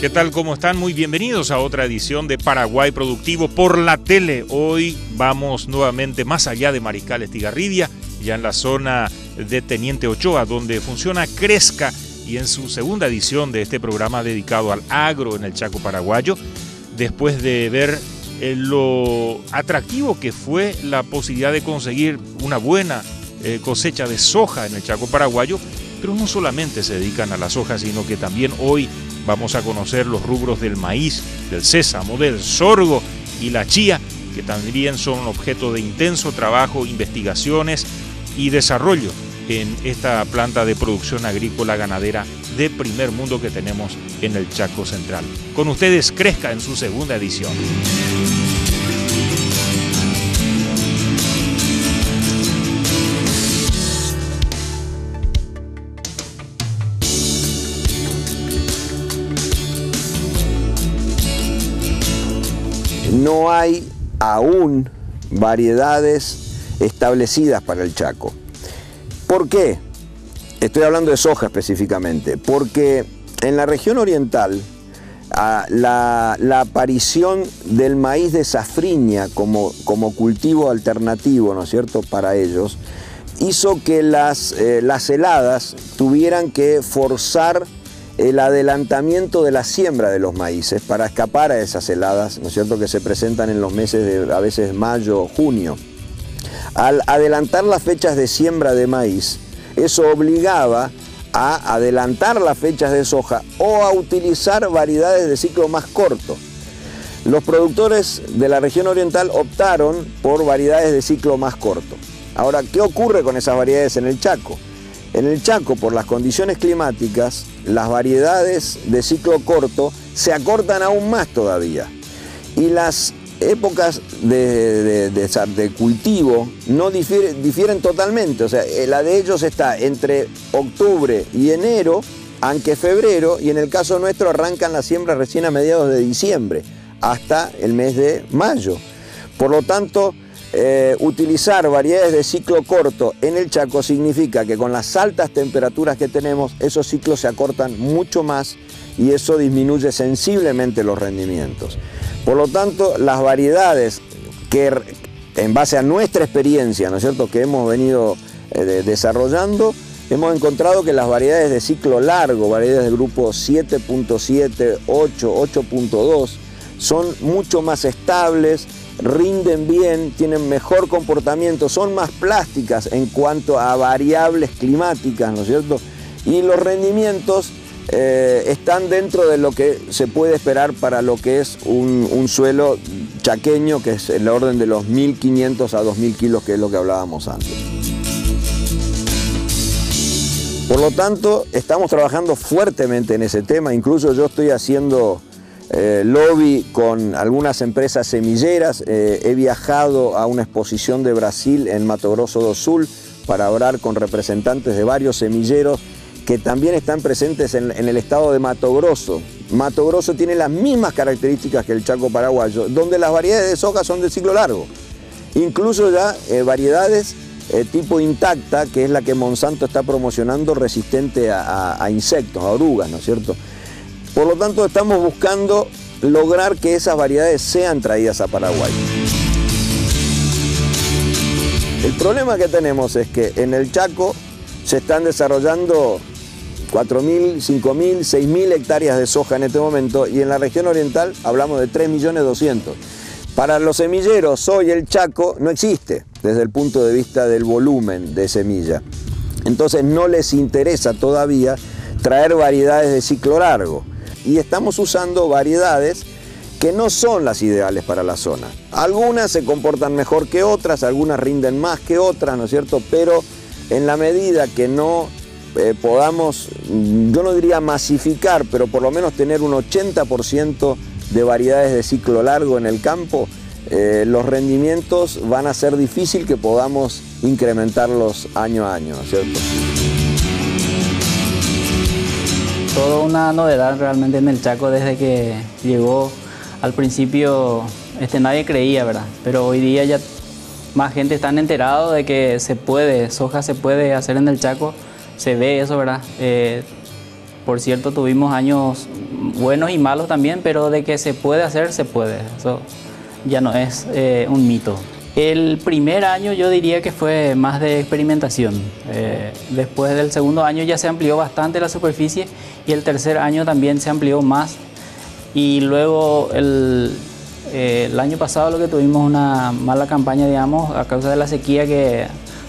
¿Qué tal? ¿Cómo están? Muy bienvenidos a otra edición de Paraguay Productivo por la tele. Hoy vamos nuevamente más allá de Mariscal Estigarribia, ya en la zona de Teniente Ochoa, donde funciona Cresca, y en su segunda edición de este programa dedicado al agro en el Chaco paraguayo, después de ver lo atractivo que fue la posibilidad de conseguir una buena cosecha de soja en el Chaco paraguayo, pero no solamente se dedican a la soja, sino que también hoy vamos a conocer los rubros del maíz, del sésamo, del sorgo y la chía, que también son objeto de intenso trabajo, investigaciones y desarrollo en esta planta de producción agrícola ganadera de primer mundo que tenemos en el Chaco Central. Con ustedes Cresca en su segunda edición. No hay aún variedades establecidas para el Chaco. ¿Por qué? Estoy hablando de soja específicamente, porque en la región oriental la aparición del maíz de safriña como cultivo alternativo, ¿no es cierto?, para ellos, hizo que las heladas tuvieran que forzar el adelantamiento de la siembra de los maíces para escapar a esas heladas, ¿no es cierto?, que se presentan en los meses de a veces mayo o junio. Al adelantar las fechas de siembra de maíz, eso obligaba a adelantar las fechas de soja o a utilizar variedades de ciclo más corto. Los productores de la región oriental optaron por variedades de ciclo más corto. Ahora, ¿qué ocurre con esas variedades en el Chaco? En el Chaco, por las condiciones climáticas, las variedades de ciclo corto se acortan aún más todavía. Y las épocas de cultivo no difieren totalmente. O sea, la de ellos está entre octubre y enero, aunque febrero, y en el caso nuestro arrancan la siembra recién a mediados de diciembre, hasta el mes de mayo. Por lo tanto, utilizar variedades de ciclo corto en el Chaco significa que con las altas temperaturas que tenemos, esos ciclos se acortan mucho más y eso disminuye sensiblemente los rendimientos. Por lo tanto, las variedades que, en base a nuestra experiencia, ¿no es cierto?, que hemos venido desarrollando, hemos encontrado que las variedades de ciclo largo, variedades del grupo 7.7, 8, 8.2, son mucho más estables, rinden bien, tienen mejor comportamiento, son más plásticas en cuanto a variables climáticas, ¿no es cierto? Y los rendimientos están dentro de lo que se puede esperar para lo que es un suelo chaqueño, que es el orden de los 1.500 a 2.000 kilos, que es lo que hablábamos antes. Por lo tanto, estamos trabajando fuertemente en ese tema. Incluso yo estoy haciendo lobby con algunas empresas semilleras. He viajado a una exposición de Brasil en Mato Grosso do Sul para hablar con representantes de varios semilleros que también están presentes en el estado de Mato Grosso. Mato Grosso tiene las mismas características que el Chaco paraguayo, donde las variedades de soja son de ciclo largo. Incluso ya variedades tipo intacta, que es la que Monsanto está promocionando, resistente a insectos, a orugas, ¿no es cierto? Por lo tanto, estamos buscando lograr que esas variedades sean traídas a Paraguay. El problema que tenemos es que en el Chaco se están desarrollando 4.000, 5.000, 6.000 hectáreas de soja en este momento, y en la región oriental hablamos de 3.200.000. Para los semilleros, hoy el Chaco no existe desde el punto de vista del volumen de semilla. Entonces no les interesa todavía traer variedades de ciclo largo. Y estamos usando variedades que no son las ideales para la zona. Algunas se comportan mejor que otras, algunas rinden más que otras, ¿no es cierto? Pero en la medida que no podamos, yo no diría masificar, pero por lo menos tener un 80% de variedades de ciclo largo en el campo, los rendimientos van a ser difícil que podamos incrementarlos año a año, ¿no es cierto? Toda una novedad realmente en el Chaco desde que llegó. Al principio nadie creía, ¿verdad? Pero hoy día ya más gente está enterado de que soja se puede hacer en el Chaco. Se ve eso, ¿verdad? Por cierto, tuvimos años buenos y malos también, pero de que se puede hacer, se puede. Eso ya no es un mito. El primer año yo diría que fue más de experimentación. Después del segundo año ya se amplió bastante la superficie y el tercer año también se amplió más. Y luego el año pasado lo que tuvimos una mala campaña, digamos, a causa de la sequía que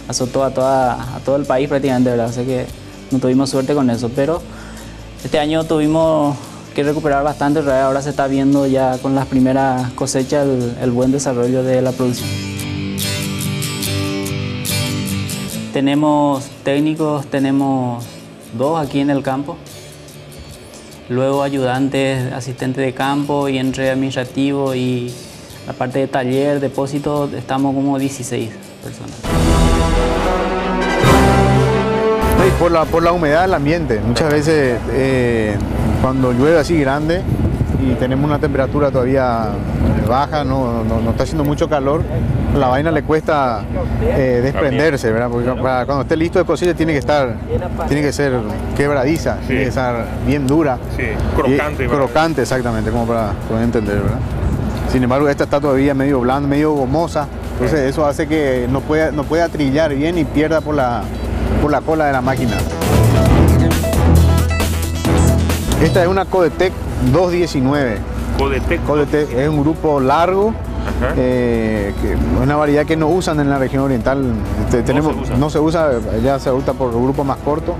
azotó a todo el país prácticamente, ¿verdad? Así que no tuvimos suerte con eso, pero este año tuvimos que recuperar bastante. Ahora se está viendo ya con las primeras cosechas el buen desarrollo de la producción. Tenemos técnicos, tenemos 2 aquí en el campo. Luego ayudantes, asistentes de campo y entre administrativo y la parte de taller, depósito, estamos como 16 personas. Por la humedad del ambiente. Muchas veces cuando llueve así grande y tenemos una temperatura todavía baja, no está haciendo mucho calor, la vaina le cuesta desprenderse, ¿verdad? Porque cuando esté listo de cosecha tiene que ser quebradiza, sí. Tiene que estar bien dura. Sí, crocante. Crocante, exactamente, como para poder entender, ¿verdad? Sin embargo, esta está todavía medio blanda, medio gomosa, entonces eso hace que no pueda trillar bien y pierda por la cola de la máquina. Esta es una Codetec 219. Codetec es un grupo largo, que es una variedad que no usan en la región oriental. No se usa, ya se usa por grupos más cortos.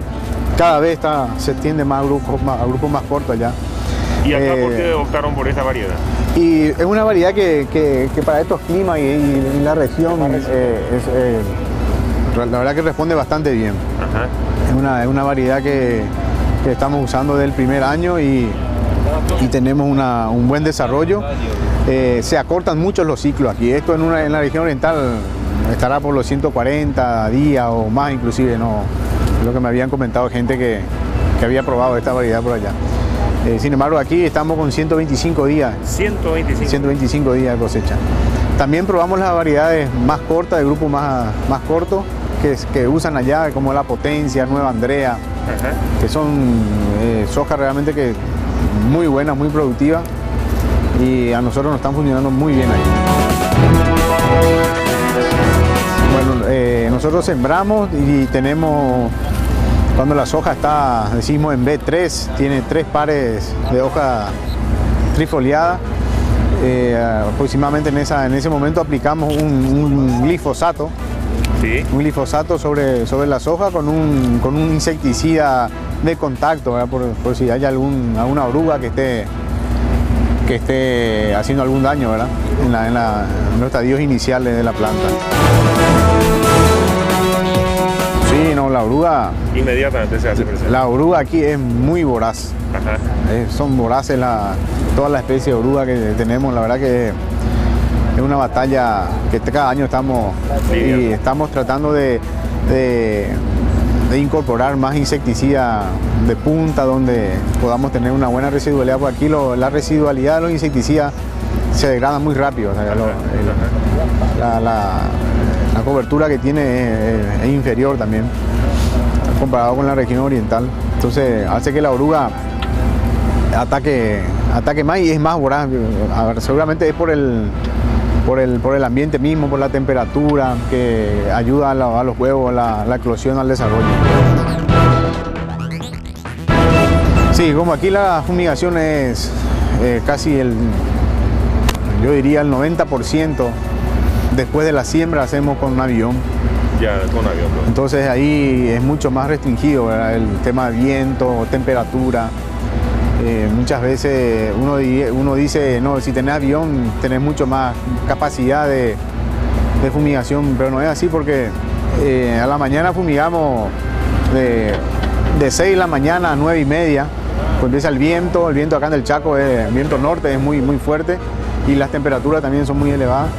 Cada vez se extiende más a grupos más cortos allá. ¿Y acá por qué optaron por esta variedad? Y es una variedad que para estos climas y la región la verdad que responde bastante bien. Es una variedad que estamos usando desde el primer año y tenemos un buen desarrollo. Se acortan mucho los ciclos aquí. Esto en la región oriental estará por los 140 días o más inclusive, ¿no? Es lo que me habían comentado gente que había probado esta variedad por allá. Sin embargo, aquí estamos con 125 días. 125 días de cosecha. También probamos las variedades más cortas, de grupo más corto, que usan allá, como la Potencia, Nueva Andrea, que son soja realmente que muy buenas, muy productivas, y a nosotros nos están funcionando muy bien ahí. Bueno, nosotros sembramos y tenemos, cuando la soja está, decimos en B3, tiene 3 pares de hoja trifoliada. Aproximadamente en ese momento aplicamos un glifosato. Sí. Un glifosato sobre la soja con un insecticida de contacto, ¿verdad? Por si hay alguna oruga que esté haciendo algún daño, ¿verdad? En los estadios iniciales de la planta. Sí, no, la oruga... Inmediatamente se hace presente. La oruga aquí es muy voraz. Son voraces toda la especie de oruga que tenemos, la verdad que es una batalla que cada año estamos tratando de incorporar más insecticida de punta donde podamos tener una buena residualidad, porque aquí la residualidad de los insecticidas se degrada muy rápido. O sea, la cobertura que tiene es inferior también comparado con la región oriental. Entonces hace que la oruga ataque más y es más voraz. A ver, seguramente es por el ambiente mismo, por la temperatura, que ayuda a los huevos, la eclosión, al desarrollo. Sí, como aquí la fumigación es casi yo diría el 90%, después de la siembra hacemos con un avión. Ya, con avión. Pues. Entonces ahí es mucho más restringido, ¿verdad? El tema de viento, temperatura. Muchas veces uno dice, no, si tenés avión tenés mucho más capacidad de fumigación, pero no es así, porque a la mañana fumigamos de 6 de la mañana a 9 y media, pues empieza el viento acá en el Chaco, el viento norte es muy, muy fuerte y las temperaturas también son muy elevadas,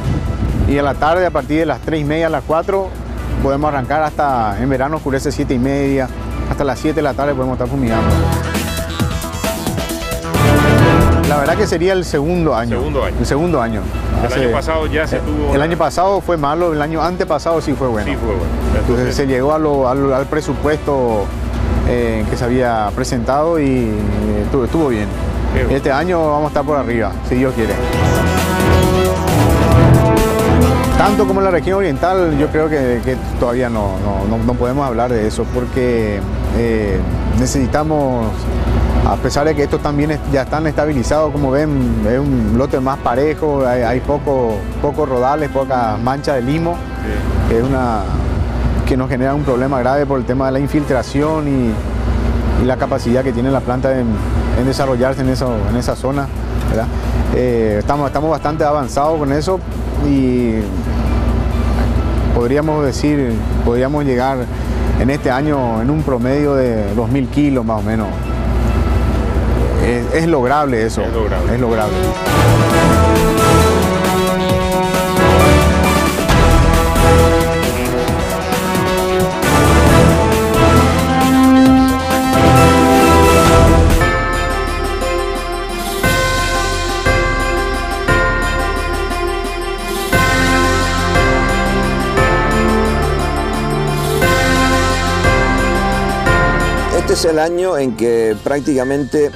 y a la tarde a partir de las 3 y media a las 4 podemos arrancar hasta, en verano oscurece 7 y media, hasta las 7 de la tarde podemos estar fumigando. La verdad que sería el segundo año. El segundo año. El año pasado ya se tuvo... El año pasado fue malo, el año antepasado sí fue bueno. Sí fue bueno. Entonces se llegó al presupuesto que se había presentado y estuvo bien. Este año vamos a estar por arriba, si Dios quiere. Tanto como en la región oriental, yo creo que todavía no podemos hablar de eso, porque necesitamos, a pesar de que estos también ya están estabilizados, como ven, es un lote más parejo, hay pocos rodales, pocas manchas de limo, sí. Que nos genera un problema grave por el tema de la infiltración y la capacidad que tiene la planta en desarrollarse en esa zona, ¿verdad? Estamos bastante avanzados con eso y podríamos llegar en este año en un promedio de 2.000 kilos más o menos. Es lograble eso, es lograble. Este es el año en que prácticamente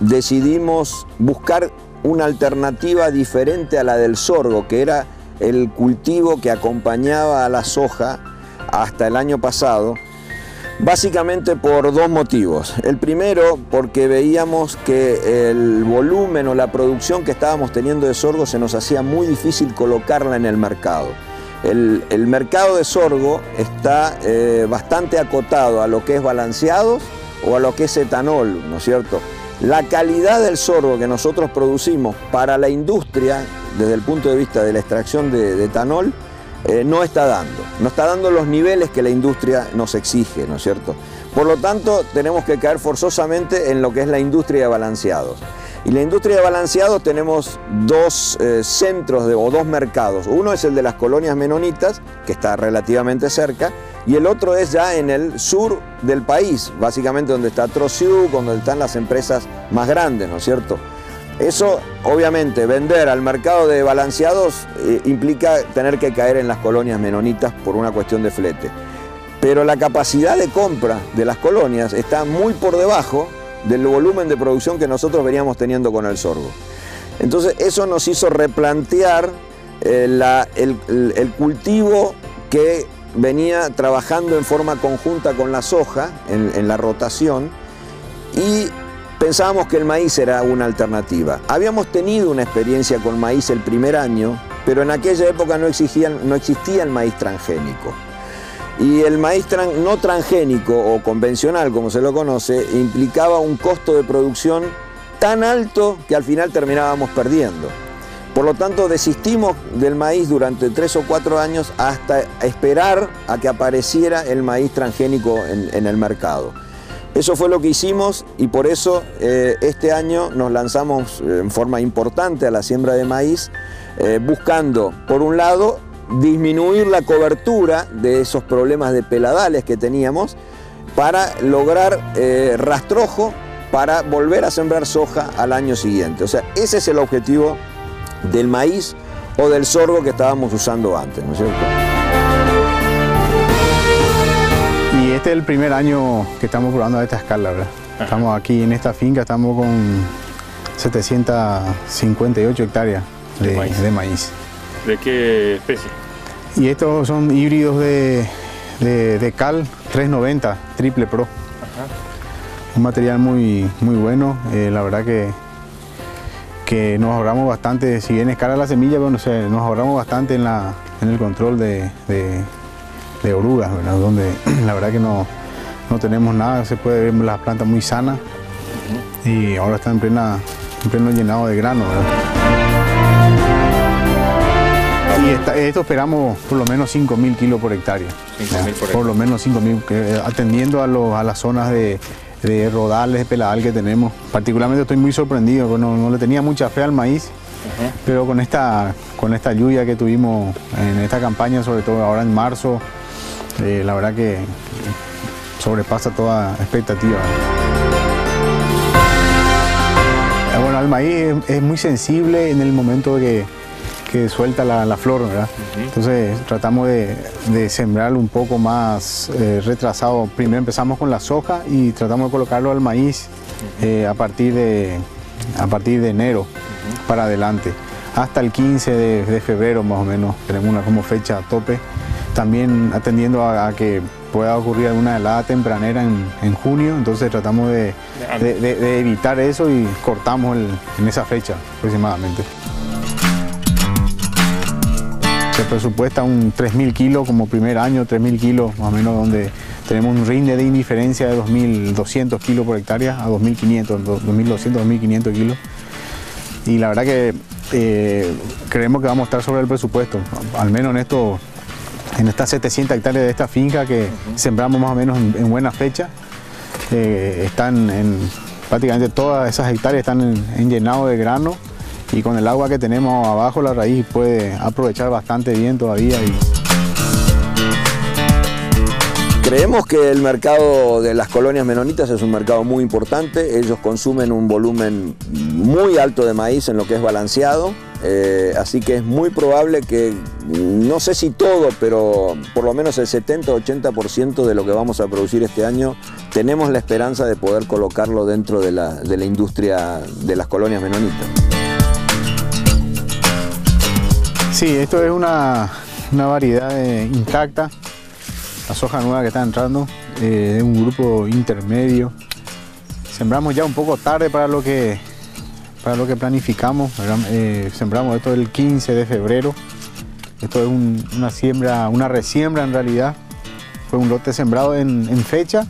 decidimos buscar una alternativa diferente a la del sorgo, que era el cultivo que acompañaba a la soja hasta el año pasado, básicamente por dos motivos. El primero, porque veíamos que el volumen o la producción que estábamos teniendo de sorgo se nos hacía muy difícil colocarla en el mercado. El mercado de sorgo está bastante acotado a lo que es balanceados o a lo que es etanol, ¿no es cierto? La calidad del sorgo que nosotros producimos para la industria, desde el punto de vista de la extracción de etanol, no está dando los niveles que la industria nos exige, ¿no es cierto? Por lo tanto, tenemos que caer forzosamente en lo que es la industria de balanceados. Y la industria de balanceados tenemos dos centros o dos mercados. Uno es el de las colonias menonitas, que está relativamente cerca, y el otro es ya en el sur del país, básicamente donde está Trociú, donde están las empresas más grandes, ¿no es cierto? Eso, obviamente, vender al mercado de balanceados implica tener que caer en las colonias menonitas por una cuestión de flete. Pero la capacidad de compra de las colonias está muy por debajo del volumen de producción que nosotros veníamos teniendo con el sorgo. Entonces eso nos hizo replantear el cultivo que venía trabajando en forma conjunta con la soja en la rotación, y pensábamos que el maíz era una alternativa. Habíamos tenido una experiencia con maíz el primer año, pero en aquella época no existía el maíz transgénico. Y el maíz no transgénico o convencional, como se lo conoce, implicaba un costo de producción tan alto que al final terminábamos perdiendo. Por lo tanto, desistimos del maíz durante 3 o 4 años hasta esperar a que apareciera el maíz transgénico en el mercado. Eso fue lo que hicimos y por eso este año nos lanzamos en forma importante a la siembra de maíz, buscando, por un lado, disminuir la cobertura de esos problemas de peladales que teníamos para lograr rastrojo para volver a sembrar soja al año siguiente. O sea, ese es el objetivo del maíz o del sorgo que estábamos usando antes, ¿no es cierto? Y este es el primer año que estamos probando a esta escala, ¿verdad? Ajá. Estamos aquí en esta finca, estamos con 758 hectáreas de maíz. ¿De qué especie? Y estos son híbridos de Cal 390 Triple Pro. Ajá. Un material muy bueno, la verdad que nos ahorramos bastante, si bien es cara la semilla, pero no sé, nos ahorramos bastante en el control de orugas, ¿verdad? Donde la verdad que no tenemos nada, se puede ver las plantas muy sanas. Uh-huh. Y ahora están en pleno llenado de grano, ¿verdad? Y esto esperamos por lo menos 5.000 kilos por hectárea. 5.000 por lo menos 5.000, atendiendo a las zonas de rodales, de peladal que tenemos. Particularmente estoy muy sorprendido, porque no le tenía mucha fe al maíz, uh-huh, pero con esta lluvia que tuvimos en esta campaña, sobre todo ahora en marzo, la verdad que sobrepasa toda expectativa. Bueno, el maíz es muy sensible en el momento que suelta la flor, ¿verdad? Uh-huh. Entonces tratamos de sembrarlo un poco más retrasado. Primero empezamos con la soja y tratamos de colocarlo al maíz a partir de a partir de enero para adelante. Hasta el 15 de febrero más o menos tenemos una como fecha tope. También atendiendo a que pueda ocurrir alguna helada tempranera en junio, entonces tratamos de evitar eso y cortamos en esa fecha aproximadamente. Se presupuesta un 3.000 kilos como primer año, 3.000 kilos más o menos, donde tenemos un rinde de indiferencia de 2.200 kilos por hectárea a 2.500, 2.200, 2.500 kilos. Y la verdad que creemos que vamos a estar sobre el presupuesto, al menos en estas 700 hectáreas de esta finca que sembramos más o menos en buena fecha. Prácticamente todas esas hectáreas están en llenado de grano, y con el agua que tenemos abajo la raíz puede aprovechar bastante bien todavía. Creemos que el mercado de las colonias menonitas es un mercado muy importante. Ellos consumen un volumen muy alto de maíz en lo que es balanceado, así que es muy probable que, no sé si todo, pero por lo menos el 70-80% de lo que vamos a producir este año, tenemos la esperanza de poder colocarlo dentro de la industria de las colonias menonitas. Sí, esto es una variedad intacta, la soja nueva que está entrando, de un grupo intermedio. Sembramos ya un poco tarde para lo que planificamos, sembramos esto el 15 de febrero. Esto es una resiembra en realidad. Fue un lote sembrado en fecha,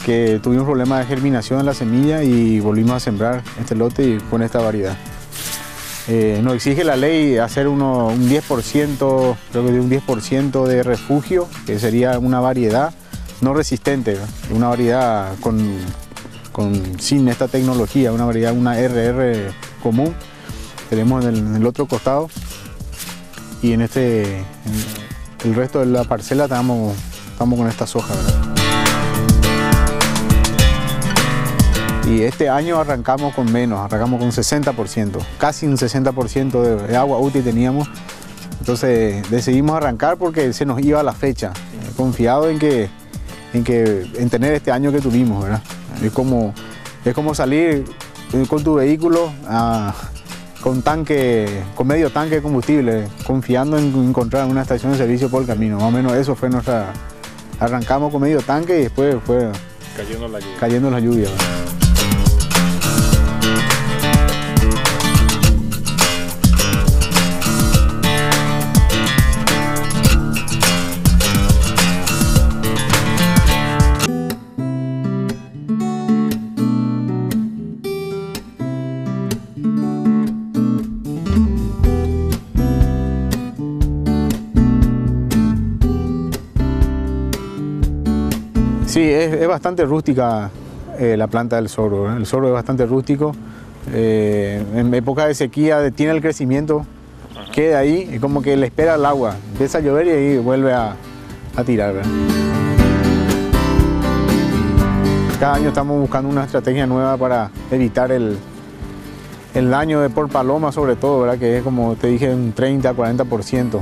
que tuvimos problemas de germinación en la semilla y volvimos a sembrar este lote con esta variedad. Nos exige la ley hacer un 10%, creo que de un 10% de refugio, que sería una variedad no resistente, una variedad sin esta tecnología, una variedad, una RR común. Tenemos en el otro costado, y en el resto de la parcela estamos con esta soja, ¿verdad? Y este año arrancamos con menos, arrancamos con 60%, casi un 60% de agua útil teníamos. Entonces decidimos arrancar porque se nos iba la fecha, confiado en tener este año que tuvimos, ¿verdad? Es como salir con tu vehículo con medio tanque de combustible, confiando en encontrar una estación de servicio por el camino. Más o menos eso fue arrancamos con medio tanque y después fue cayendo la lluvia, ¿verdad? Sí, es bastante rústica la planta del sorgo, ¿eh? El sorgo es bastante rústico. En época de sequía tiene el crecimiento, queda ahí, es como que le espera el agua. Empieza a llover y ahí vuelve a tirar, ¿verdad? Cada año estamos buscando una estrategia nueva para evitar el daño por paloma, sobre todo, ¿verdad? Que es, como te dije, un 30-40%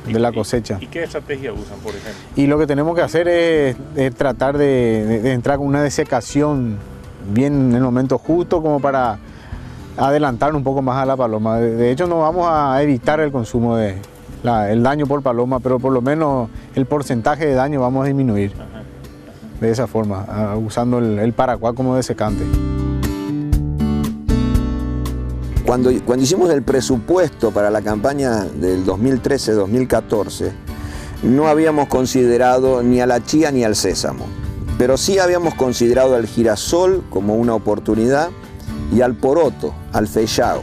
de la cosecha. ¿Y qué estrategia usan, por ejemplo? Y lo que tenemos que hacer es tratar de entrar con una desecación bien en el momento justo, como para adelantar un poco más a la paloma. De hecho, no vamos a evitar el consumo el daño por paloma, pero por lo menos el porcentaje de daño vamos a disminuir. De esa forma, usando el paraguas como desecante. Cuando hicimos el presupuesto para la campaña del 2013-2014, no habíamos considerado ni a la chía ni al sésamo, pero sí habíamos considerado al girasol como una oportunidad y al poroto, al feijoao,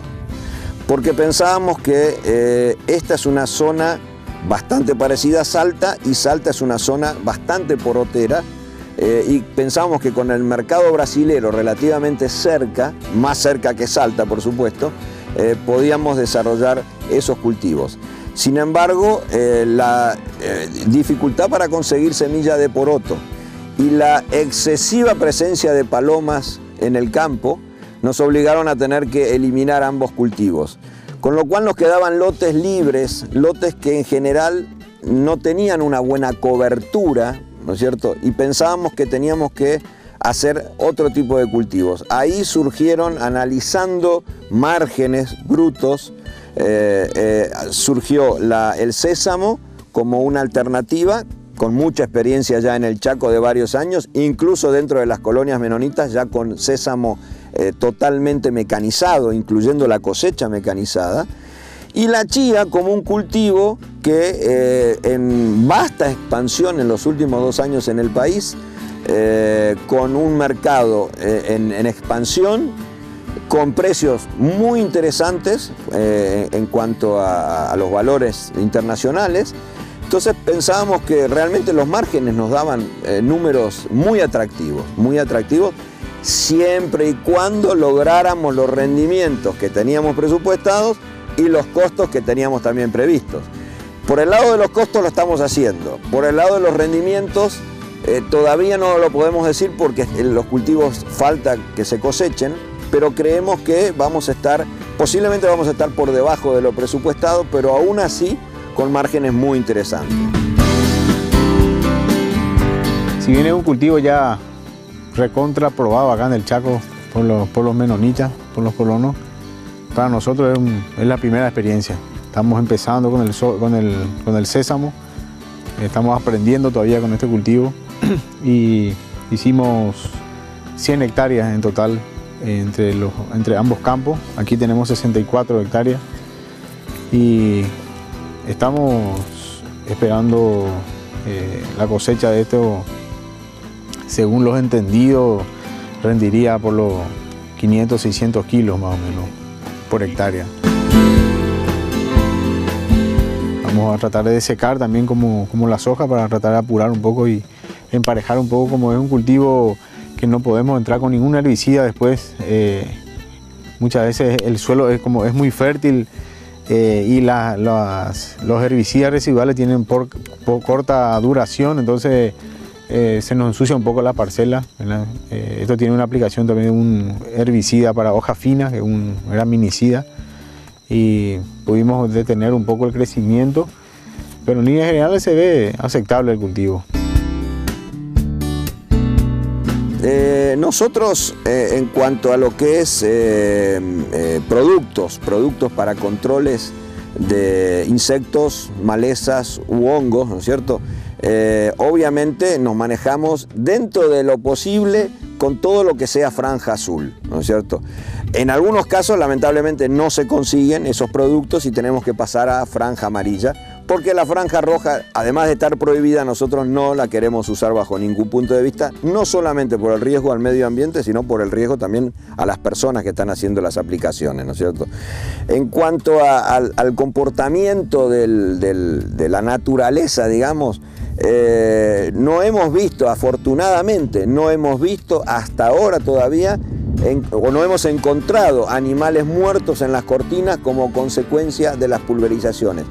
porque pensábamos que esta es una zona bastante parecida a Salta, y Salta es una zona bastante porotera, y pensábamos que con el mercado brasilero relativamente cerca, más cerca que Salta por supuesto, podíamos desarrollar esos cultivos. Sin embargo, la dificultad para conseguir semilla de poroto y la excesiva presencia de palomas en el campo nos obligaron a tener que eliminar ambos cultivos, con lo cual nos quedaban lotes libres, lotes que en general no tenían una buena cobertura, ¿no es cierto? Y pensábamos que teníamos que hacer otro tipo de cultivos. Ahí surgieron, analizando márgenes brutos, surgió el sésamo como una alternativa, con mucha experiencia ya en el Chaco de varios años, incluso dentro de las colonias menonitas ya con sésamo totalmente mecanizado, incluyendo la cosecha mecanizada, y la chía como un cultivo que en vasta expansión en los últimos 2 años en el país, con un mercado en expansión, con precios muy interesantes en cuanto a los valores internacionales. Entonces pensábamos que realmente los márgenes nos daban números muy atractivos, siempre y cuando lográramos los rendimientos que teníamos presupuestados y los costos que teníamos también previstos. Por el lado de los costos lo estamos haciendo, por el lado de los rendimientos todavía no lo podemos decir porque los cultivos falta que se cosechen, pero creemos que posiblemente vamos a estar por debajo de lo presupuestado, pero aún así con márgenes muy interesantes. Si bien es un cultivo ya recontra probado acá en el Chaco por los menonitas, por los colonos, para nosotros es la primera experiencia. Estamos empezando con el sésamo, estamos aprendiendo todavía con este cultivo y hicimos 100 hectáreas en total entre ambos campos. Aquí tenemos 64 hectáreas y estamos esperando la cosecha de esto. Según los entendidos, rendiría por los 500, 600 kilos más o menos por hectárea. Vamos a tratar de secar también como la soja para tratar de apurar un poco y emparejar un poco. Como es un cultivo que no podemos entrar con ningún herbicida después, muchas veces el suelo es muy fértil y los herbicidas residuales tienen por corta duración, entonces se nos ensucia un poco la parcela, ¿verdad? Esto tiene una aplicación también de un herbicida para hoja fina, que era minicida, y pudimos detener un poco el crecimiento, pero en líneas generales se ve aceptable el cultivo. Nosotros, en cuanto a lo que es productos para controles de insectos, malezas u hongos, ¿no es cierto? Obviamente nos manejamos dentro de lo posible con todo lo que sea franja azul, ¿no es cierto? En algunos casos, lamentablemente, no se consiguen esos productos y tenemos que pasar a franja amarilla, porque la franja roja, además de estar prohibida, nosotros no la queremos usar bajo ningún punto de vista, no solamente por el riesgo al medio ambiente, sino por el riesgo también a las personas que están haciendo las aplicaciones, ¿no es cierto? En cuanto al comportamiento de la naturaleza, digamos, no hemos visto, afortunadamente, no hemos visto hasta ahora todavía, o no hemos encontrado animales muertos en las cortinas como consecuencia de las pulverizaciones.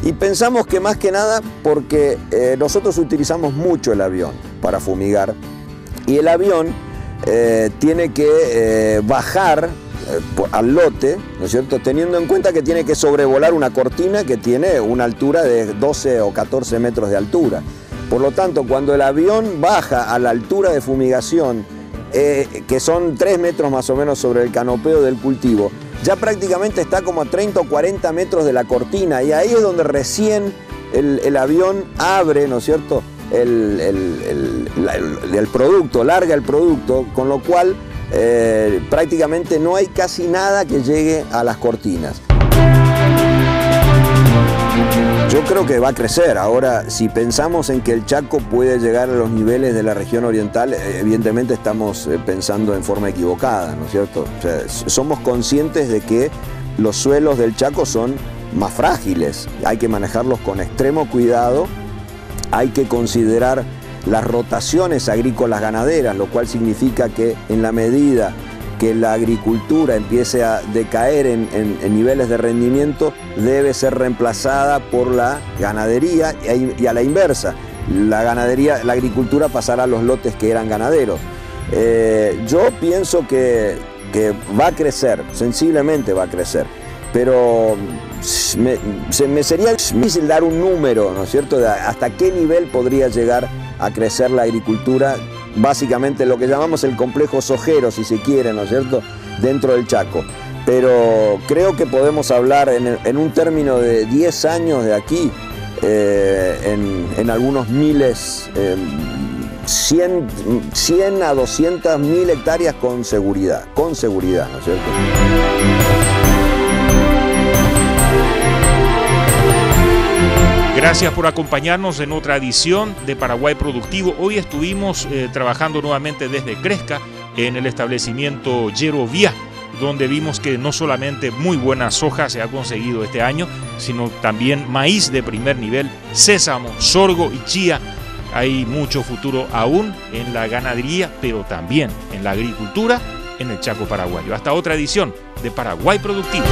Y pensamos que más que nada porque nosotros utilizamos mucho el avión para fumigar y el avión tiene que bajar al lote, ¿no es cierto?, teniendo en cuenta que tiene que sobrevolar una cortina que tiene una altura de 12 o 14 metros de altura. Por lo tanto, cuando el avión baja a la altura de fumigación, que son 3 metros más o menos sobre el canopeo del cultivo, ya prácticamente está como a 30 o 40 metros de la cortina y ahí es donde recién el avión abre, ¿no es cierto?, el producto, larga el producto, con lo cual prácticamente no hay casi nada que llegue a las cortinas. Yo creo que va a crecer. Ahora, si pensamos en que el Chaco puede llegar a los niveles de la región oriental, evidentemente estamos pensando en forma equivocada, ¿no es cierto? O sea, somos conscientes de que los suelos del Chaco son más frágiles, hay que manejarlos con extremo cuidado, hay que considerar las rotaciones agrícolas ganaderas, lo cual significa que en la medida que la agricultura empiece a decaer en niveles de rendimiento, debe ser reemplazada por la ganadería y a la inversa. La agricultura pasará a los lotes que eran ganaderos. Yo pienso que va a crecer, sensiblemente va a crecer, pero me sería difícil dar un número, ¿no es cierto?, de hasta qué nivel podría llegar a crecer la agricultura básicamente lo que llamamos el complejo sojero, si se quiere, ¿no es cierto?, dentro del Chaco. Pero creo que podemos hablar en un término de 10 años de aquí, en algunos miles, 100 a 200.000 hectáreas con seguridad, ¿no es cierto? Gracias por acompañarnos en otra edición de Paraguay Productivo. Hoy estuvimos trabajando nuevamente desde Cresca en el establecimiento Yerovia, donde vimos que no solamente muy buena soja se ha conseguido este año, sino también maíz de primer nivel, sésamo, sorgo y chía. Hay mucho futuro aún en la ganadería, pero también en la agricultura en el Chaco paraguayo. Hasta otra edición de Paraguay Productivo.